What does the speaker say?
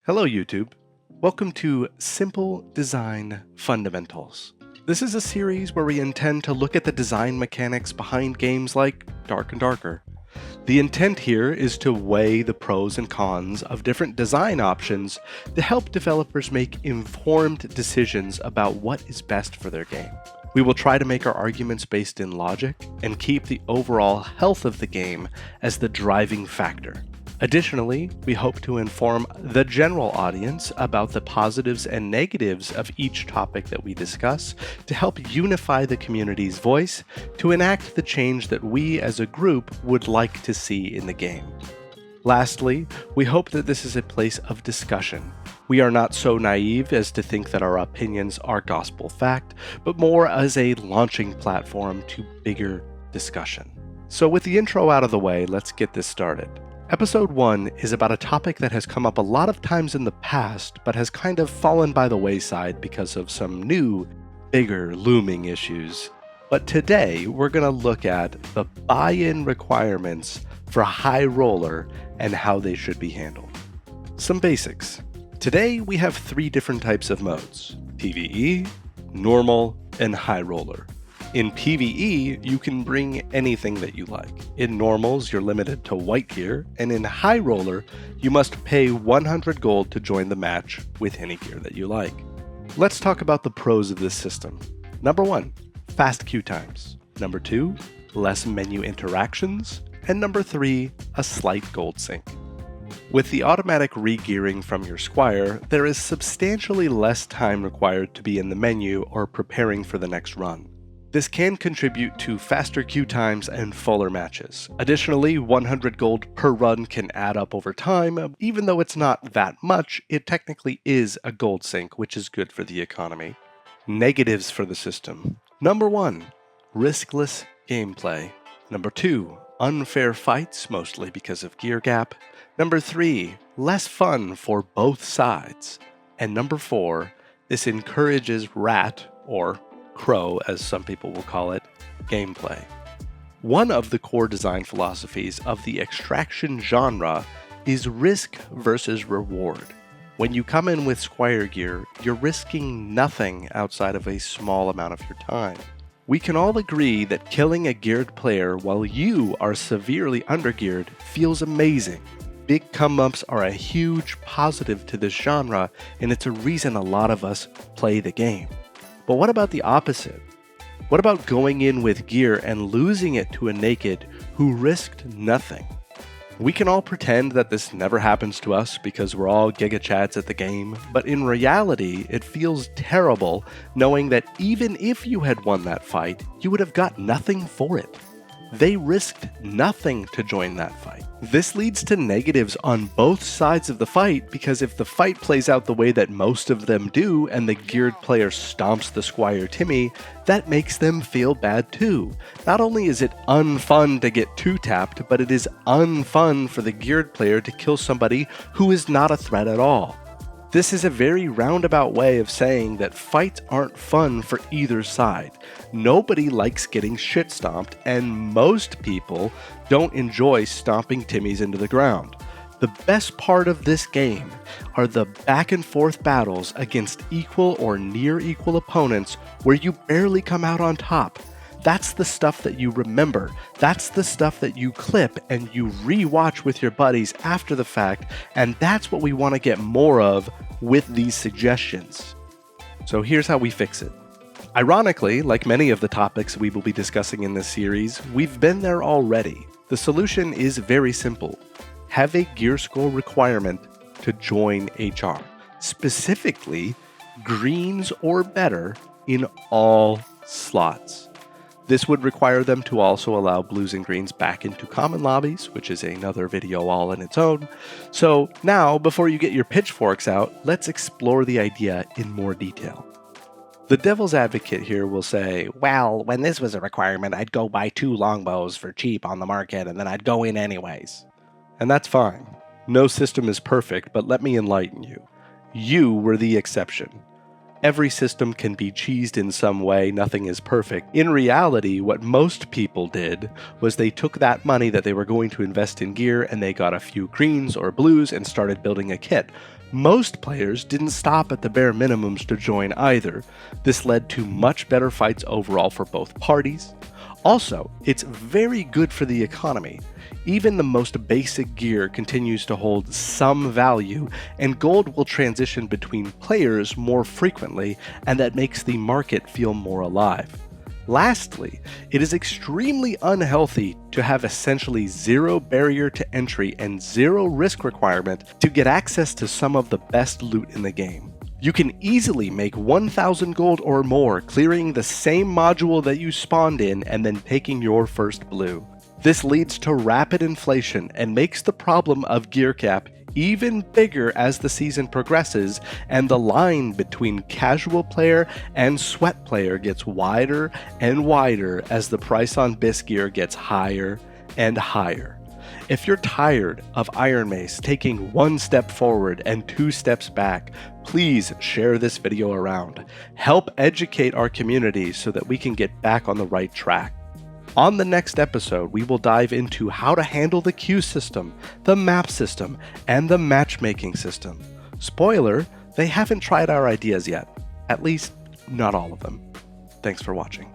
Hello YouTube. Welcome to Simple Design Fundamentals. This is a series where we intend to look at the design mechanics behind games like Dark and Darker. The intent here is to weigh the pros and cons of different design options to help developers make informed decisions about what is best for their game. We will try to make our arguments based in logic and keep the overall health of the game as the driving factor. Additionally, we hope to inform the general audience about the positives and negatives of each topic that we discuss to help unify the community's voice to enact the change that we as a group would like to see in the game. Lastly, we hope that this is a place of discussion. We are not so naive as to think that our opinions are gospel fact, but more as a launching platform to bigger discussion. So with the intro out of the way, let's get this started. Episode 1 is about a topic that has come up a lot of times in the past, but has kind of fallen by the wayside because of some new, bigger, looming issues. But today, we're going to look at the buy-in requirements for a high roller and how they should be handled. Some basics. Today, we have 3 different types of modes: PvE, normal, and high roller. In PvE, you can bring anything that you like. In normals, you're limited to white gear, and in high roller, you must pay 100 gold to join the match with any gear that you like. Let's talk about the pros of this system. Number 1, fast queue times. Number 2, less menu interactions. And number 3, a slight gold sink. With the automatic re-gearing from your squire, there is substantially less time required to be in the menu or preparing for the next run. This can contribute to faster queue times and fuller matches. Additionally, 100 gold per run can add up over time. Even though it's not that much, it technically is a gold sink, which is good for the economy. Negatives for the system. Number 1, riskless gameplay. Number 2, unfair fights, mostly because of gear gap. Number 3, less fun for both sides. And number 4, this encourages rat, or crow as some people will call it, gameplay. One of the core design philosophies of the extraction genre is risk versus reward. When you come in with squire gear, you're risking nothing outside of a small amount of your time. We can all agree that killing a geared player while you are severely undergeared feels amazing. Big come-ups are a huge positive to this genre, and it's a reason a lot of us play the game. But what about the opposite? What about going in with gear and losing it to a naked who risked nothing? We can all pretend that this never happens to us because we're all giga-chads at the game, but in reality, it feels terrible knowing that even if you had won that fight, you would have got nothing for it. They risked nothing to join that fight. This leads to negatives on both sides of the fight, because if the fight plays out the way that most of them do and the geared player stomps the Squire Timmy, that makes them feel bad too. Not only is it unfun to get two-tapped, but it is unfun for the geared player to kill somebody who is not a threat at all. This is a very roundabout way of saying that fights aren't fun for either side. Nobody likes getting shit stomped, and most people don't enjoy stomping Timmys into the ground. The best part of this game are the back and forth battles against equal or near equal opponents where you barely come out on top. That's the stuff that you remember. That's the stuff that you clip and you re-watch with your buddies after the fact, and that's what we want to get more of with these suggestions. So here's how we fix it. Ironically, like many of the topics we will be discussing in this series, we've been there already. The solution is very simple. Have a gear score requirement to join HR. Specifically, greens or better in all slots. This would require them to also allow blues and greens back into common lobbies, which is another video all in its own. So now, before you get your pitchforks out, let's explore the idea in more detail. The devil's advocate here will say, well, when this was a requirement, I'd go buy 2 longbows for cheap on the market, and then I'd go in anyways. And that's fine. No system is perfect, but let me enlighten you. You were the exception. Every system can be cheesed in some way, nothing is perfect. In reality, what most people did was they took that money that they were going to invest in gear and they got a few greens or blues and started building a kit. Most players didn't stop at the bare minimums to join either. This led to much better fights overall for both parties. Also, it's very good for the economy. Even the most basic gear continues to hold some value, and gold will transition between players more frequently, and that makes the market feel more alive. Lastly, it is extremely unhealthy to have essentially zero barrier to entry and zero risk requirement to get access to some of the best loot in the game. You can easily make 1,000 gold or more clearing the same module that you spawned in and then taking your first blue. This leads to rapid inflation and makes the problem of gear cap even bigger as the season progresses, and the line between casual player and sweat player gets wider and wider as the price on BIS gear gets higher and higher. If you're tired of Iron Mace taking 1 step forward and 2 steps back, please share this video around. Help educate our community so that we can get back on the right track. On the next episode, we will dive into how to handle the queue system, the map system, and the matchmaking system. Spoiler, they haven't tried our ideas yet. At least, not all of them. Thanks for watching.